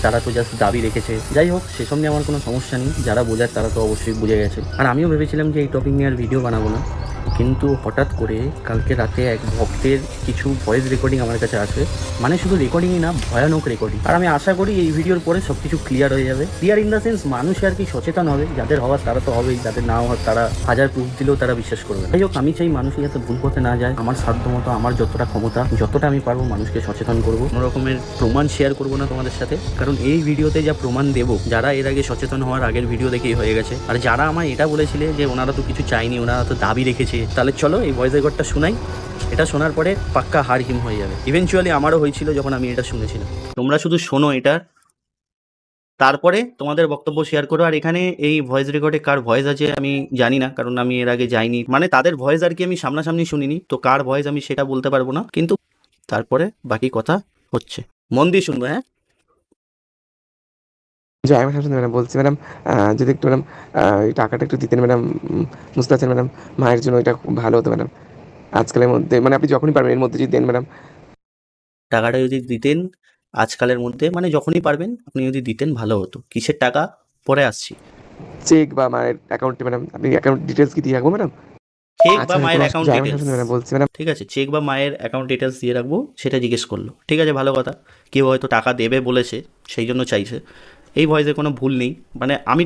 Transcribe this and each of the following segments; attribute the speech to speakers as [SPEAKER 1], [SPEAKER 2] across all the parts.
[SPEAKER 1] তারা তো জাস্ট দাবি রেখেছে। যাই হোক, সেসব নিয়ে আমার কোনো সমস্যা নেই, যারা বোঝার তারা তো অবশ্যই বুঝে গেছে। আর আমিও ভেবেছিলাম যে এই টপিক নিয়ে আর ভিডিও বানাবো না, কিন্তু হঠাৎ করে কালকে রাতে এক ভক্তের কিছু ভয়েস রেকর্ডিং আমার কাছে আসে, মানে শুধু রেকর্ডিংই না, ভয়ানক রেকর্ডিং। আর আমি আশা করি এই ভিডিওর পরে সব কিছু ক্লিয়ার হয়ে যাবে। ক্লিয়ার ইন দ্য সেন্স, মানুষ আর কি সচেতন হবে, যাদের হওয়ার তারা তো হবেই, যাদের না হওয়ার তারা হাজার প্রুফ দিলেও তারা বিশ্বাস করবে। যাই হোক, আমি চাই মানুষই যাতে ভুল পথে না যায়। আমার সাধ্য মতো, আমার যতটা ক্ষমতা, যতটা আমি পারবো মানুষকে সচেতন করবো। কোনো রকমের প্রমাণ শেয়ার করবো না তোমাদের সাথে, কারণ এই ভিডিওতে যা প্রমাণ দেবো, যারা এর আগে সচেতন হওয়ার আগের ভিডিও দেখেই হয়ে গেছে। আর যারা আমায় এটা বলেছিলে যে ওনারা তো কিছু চাইনি, ওনারা তো দাবি রেখেছে, তাহলে চলো এই ভয়েস রেকর্ডটা শোনাই। এটা শোনার পরে পাক্কা হার হিম হয়ে যাবে। ইভেনচুয়ালি আমারও হয়েছিল যখন আমি এটা শুনেছিলাম। তোমরা শুধু শোনো এটা, তারপরে তোমাদের বক্তব্য শেয়ার করো। আর এখানে এই ভয়েস রেকর্ডে কার ভয়েস আছে আমি জানি না, কারণ আমি এর আগে যাইনি, মানে তাদের ভয়েস আর কি আমি সামনাসামনি শুনিনি, তো কার ভয়েস আমি সেটা বলতে পারবো না। কিন্তু তারপরে বাকি কথা হচ্ছে, মন দিয়ে শুনবো। হ্যাঁ,
[SPEAKER 2] জয় আমার শাশুড়ি ম্যাডাম বলছি ম্যাডাম, যদি একটু ম্যাডাম এই টাকাটা একটু দিতেন ম্যাডাম, মুস্তাছেন ম্যাডাম, মায়ের জন্য এটা খুব ভালো হতো ম্যাডাম। আজকালের মধ্যে মানে আপনি যখনই পারবেন এর মধ্যে যদি দেন ম্যাডাম।
[SPEAKER 1] টাকাটা যদি দিতেন আজকালের মধ্যে, মানে যখনই পারবেন আপনি যদি দিতেন ভালো হতো। কিসের টাকা পরে আসছি।
[SPEAKER 2] চেক বা মায়ের অ্যাকাউন্টে ম্যাডাম, আপনি অ্যাকাউন্ট ডিটেলস কি দিয়ে রাখবো ম্যাডাম?
[SPEAKER 1] চেক বা
[SPEAKER 2] আচ্ছা ম্যাডাম,
[SPEAKER 1] মায়ের
[SPEAKER 2] কোনো
[SPEAKER 1] অ্যাকাউন্ট
[SPEAKER 2] জয় আমার
[SPEAKER 1] ডিটেলস,
[SPEAKER 2] শাশুড়ি ম্যাডাম বলছি ম্যাডাম।
[SPEAKER 1] ঠিক আছে, চেক বা মায়ের অ্যাকাউন্ট ডিটেলস দিয়ে রাখবো, সেটা জিজ্ঞেস করলো, ঠিক আছে, ভালো কথা। কেউ হয়তো টাকা দেবে বলেছে, সেই জন্য চাইছে। এই ভয়েসে কোনো ভুল নেই, মানে আমি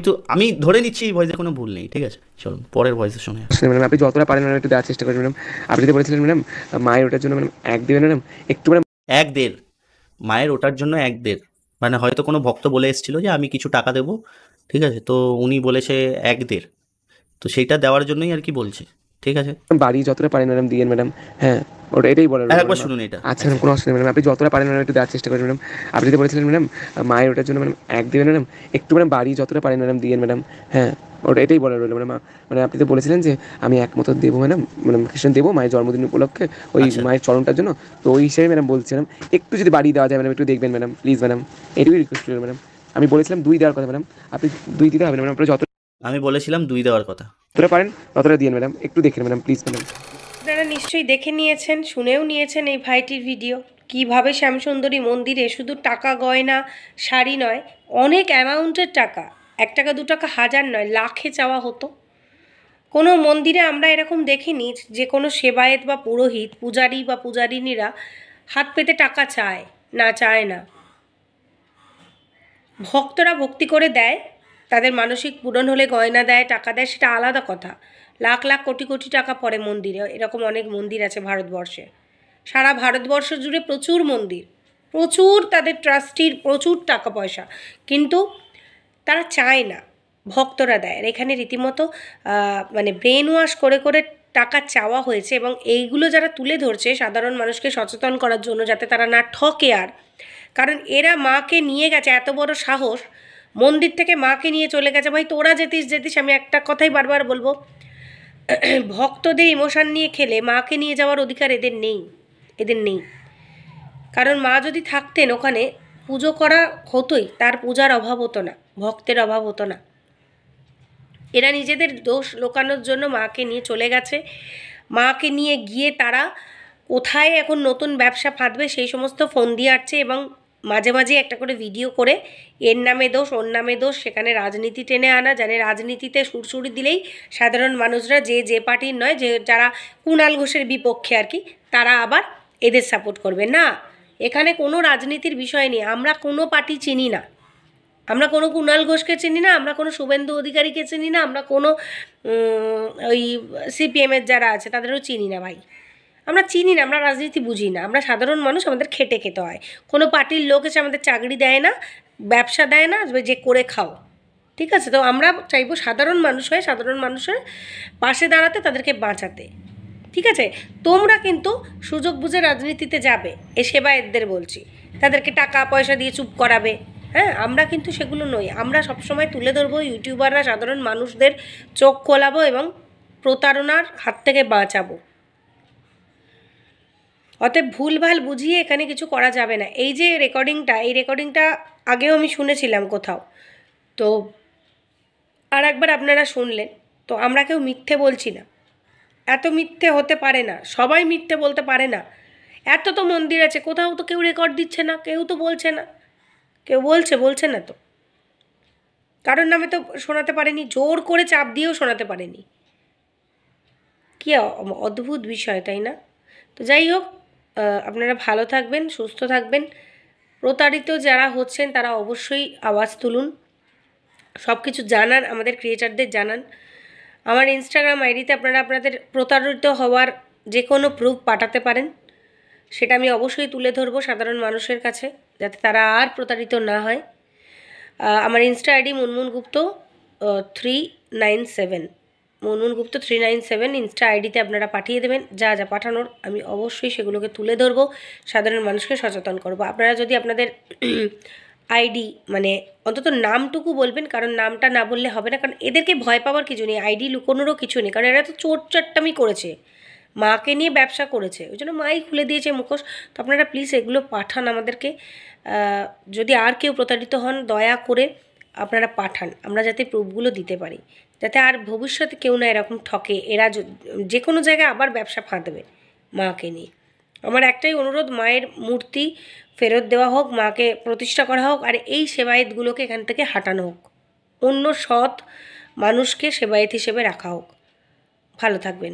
[SPEAKER 1] ধরে নিচ্ছি এই ভয়েসে কোনো ভুল নেই, ঠিক আছে। চলুন পরের ভয়েসে শুনে আসি।
[SPEAKER 2] ম্যাডাম আপনি যতটা পারেন ম্যাডাম একটু দেওয়ার চেষ্টা করবেন ম্যাডাম। আপনি যদি বলেছিলেন ম্যাডাম মায়ের ওটার জন্য ম্যাডাম এক দেবেন ম্যাডাম, একটু ম্যাডাম।
[SPEAKER 1] 1.5 মায়ের ওটার জন্য 1.5, মানে হয়তো কোনো ভক্ত বলে এসেছিল যে আমি কিছু টাকা দেবো, ঠিক আছে, তো উনি বলেছে 1.5, তো সেইটা দেওয়ার জন্যই আর কি বলছে, ঠিক আছে।
[SPEAKER 2] বাড়ি যতটা পারেন ম্যাডাম দিয়েন ম্যাডাম। হ্যাঁ, ওটা এটাই বলার রইল
[SPEAKER 1] একবার
[SPEAKER 2] ম্যাডাম।
[SPEAKER 1] শুনুন এটা,
[SPEAKER 2] আচ্ছা
[SPEAKER 1] এক
[SPEAKER 2] ম্যাডাম, কোনো
[SPEAKER 1] সেকেন্ড।
[SPEAKER 2] অসুবিধা নেই ম্যাডাম, আপনি যতটা পারেন ম্যাডাম একটু দেওয়ার চেষ্টা করবেন ম্যাডাম। আপনি যদি বলেছিলেন ম্যাডাম মায়ের ওটার জন্য ম্যাডাম এক দেবেন ম্যাডাম, একটু ম্যাডাম বাড়ি যতটা পারেন ম্যাডাম দিয়েন ম্যাডাম। হ্যাঁ, ওটা এটাই বলার রইল ম্যাডাম। মানে আপনি তো বলেছিলেন যে আমি এক মতো দেবো ম্যাডাম, মানে খ্রিস্টান দেবো মায়ের জন্মদিন উপলক্ষে ওই
[SPEAKER 1] আচ্ছা,
[SPEAKER 2] মায়ের চরণটার জন্য। তো ওই হিসেবে ম্যাডাম বলছিলাম একটু যদি বাড়ি দেওয়া যায় ম্যাডাম, একটু দেখবেন ম্যাডাম প্লিজ ম্যাডাম, এটুকুই রিকোয়েস্ট করবেন ম্যাডাম। আমি বলেছিলাম 2 দেওয়ার কথা ম্যাডাম, আপনি 2 দিতে হবে না ম্যাডাম, আপনারা
[SPEAKER 1] আমি বলেছিলাম 2 দেওয়ার কথা।
[SPEAKER 2] যতটা পারেন ততটা দিয়েন ম্যাডাম, একটু দেখেন ম্যাডাম প্লিজ ম্যাডাম।
[SPEAKER 3] আপনারা নিশ্চয়ই দেখে নিয়েছেন, শুনেও নিয়েছেন এই ভাইটির ভিডিও। কিভাবে শ্যামসুন্দরী মন্দিরে শুধু টাকা গয়না শাড়ি নয়, অনেক অ্যামাউন্টের টাকা, 1 টাকা 2 টাকা হাজার নয় লাখে চাওয়া হতো। কোনো মন্দিরে আমরা এরকম দেখিনি যে কোনো সেবায়েত বা পুরোহিত, পূজারী বা পূজারিনীরা হাত পেতে টাকা চায় না, চায় না। ভক্তরা ভক্তি করে দেয়, তাদের মানসিক পূরণ হলে গয়না দেয়, টাকা দেয়, সেটা আলাদা কথা। লাখ লাখ কোটি কোটি টাকা পড়ে মন্দিরে, এরকম অনেক মন্দির আছে ভারতবর্ষে। সারা ভারতবর্ষ জুড়ে প্রচুর মন্দির, প্রচুর তাদের ট্রাস্টির প্রচুর টাকা পয়সা, কিন্তু তারা চায় না, ভক্তরা দেয়। আর এখানে রীতিমতো মানে ব্রেন ওয়াশ করে করে টাকা চাওয়া হয়েছে, এবং এইগুলো যারা তুলে ধরছে সাধারণ মানুষকে সচেতন করার জন্য, যাতে তারা না ঠকে। আর কারণ এরা মাকে নিয়ে গেছে, এত বড় সাহস, মন্দির থেকে মাকে নিয়ে চলে গেছে। ভাই তোরা যেতিস যেতিস, আমি একটা কথাই বারবার বলবো, ভক্তদের ইমোশন নিয়ে খেলে মাকে নিয়ে যাওয়ার অধিকার এদের নেই, এদের নেই। কারণ মা যদি থাকতেন ওখানে, পুজো করা হতোই, তার পূজার অভাব হতো না, ভক্তের অভাব হতো না। এরা নিজেদের দোষ লোকানোর জন্য মাকে নিয়ে চলে গেছে। মাকে নিয়ে গিয়ে তারা কোথায় এখন নতুন ব্যবসা ফাঁদবে সেই সমস্ত ফোন দিয়ে আসছে, এবং মাঝে মাঝে একটা করে ভিডিও করে এর নামে দোষ ওর নামে দোষ, সেখানে রাজনীতি টেনে আনা। জানে রাজনীতিতে সুরসুরি দিলেই সাধারণ মানুষরা, যে পার্টির নয়, যে যারা কুণাল ঘোষের বিপক্ষে আর কি, তারা আবার এদের সাপোর্ট করবে না। এখানে কোনো রাজনীতির বিষয় নেই, আমরা কোনো পার্টি চিনি না, আমরা কোনো কুণাল ঘোষকে চিনি না, আমরা কোনো শুভেন্দু অধিকারীকে চিনি না, আমরা কোনো ওই সিপিএমের যারা আছে তাদেরও চিনি না ভাই। আমরা চিনি না, আমরা রাজনীতি বুঝি না, আমরা সাধারণ মানুষ, আমাদের খেটে খেতে হয়। কোনো পার্টির লোক এসে আমাদের চাকরি দেয় না, ব্যবসা দেয় না যে করে খাও, ঠিক আছে। তো আমরা চাইবো সাধারণ মানুষ হয়ে সাধারণ মানুষের পাশে দাঁড়াতে, তাদেরকে বাঁচাতে, ঠিক আছে। তোমরা কিন্তু সুযোগ বুঝে রাজনীতিতে যাবে, এ সেবায়েতদের বলছি, তাদেরকে টাকা পয়সা দিয়ে চুপ করাবে। হ্যাঁ, আমরা কিন্তু সেগুলো নই। আমরা সবসময় তুলে ধরবো ইউটিউবাররা সাধারণ মানুষদের চোখ খোলাবো এবং প্রতারণার হাত থেকে বাঁচাবো। অতএব ভুলভাল বুঝিয়ে এখানে কিছু করা যাবে না। এই যে রেকর্ডিংটা, এই রেকর্ডিংটা আগেও আমি শুনেছিলাম কোথাও, তো আর একবার আপনারা শুনলেন। তো আমরা কেউ মিথ্যে বলছি না, এত মিথ্যে হতে পারে না, সবাই মিথ্যে বলতে পারে না। এত তো মন্দির আছে, কোথাও তো কেউ রেকর্ড দিচ্ছে না, কেউ তো বলছে না, কেউ বলছে না তো, কারোর নামে তো শোনাতে পারেনি, জোর করে চাপ দিয়েও শোনাতে পারেনি। কী অদ্ভুত বিষয়, তাই না? তো যাই হোক, আপনারা ভালো থাকবেন, সুস্থ থাকবেন। প্রতারিত যারা হচ্ছেন তারা অবশ্যই আওয়াজ তুলুন, সব কিছু জানান, আমাদের ক্রিয়েটারদের জানান। আমার ইনস্টাগ্রাম আইডিতে আপনারা আপনাদের প্রতারিত হওয়ার যে কোনো প্রুফ পাঠাতে পারেন, সেটা আমি অবশ্যই তুলে ধরবো সাধারণ মানুষের কাছে, যাতে তারা আর প্রতারিত না হয়। আমার ইনস্টা আইডি মুনমুনগুপ্ত 397, মুনমুনগুপ্ত 397 ইনস্টা আইডিতে আপনারা পাঠিয়ে দেবেন। যা যা পাঠানোর আমি অবশ্যই সেগুলোকে তুলে ধরবো, সাধারণ মানুষকে সচেতন করবো। আপনারা যদি আপনাদের আইডি মানে অন্তত নামটুকু বলবেন, কারণ নামটা না বললে হবে না, কারণ এদেরকে ভয় পাওয়ার কিছু নেই, আইডি লুকোনোরও কিছু নেই, কারণ এরা তো চোর চাট্টামি করেছে, মাকে নিয়ে ব্যবসা করেছে, ওই জন্য মাই খুলে দিয়েছে মুখোশ। তো আপনারা প্লিজ এগুলো পাঠান আমাদেরকে। যদি আর কেউ প্রতারিত হন দয়া করে আপনারা পাঠান, আমরা যাতে প্রুফগুলো দিতে পারি, যাতে আর ভবিষ্যতে কেউ না এরকম ঠকে, এরা যে কোনো জায়গায় আবার ব্যবসা ফাঁদবে মাকে নিয়ে। আমার একটাই অনুরোধ, মায়ের মূর্তি ফেরত দেওয়া হোক, মাকে প্রতিষ্ঠা করা হোক, আর এই সেবায়েতগুলোকে এখান থেকে হাঁটানো হোক, অন্য সৎ মানুষকে সেবায়েত হিসেবে রাখা হোক। ভালো থাকবেন।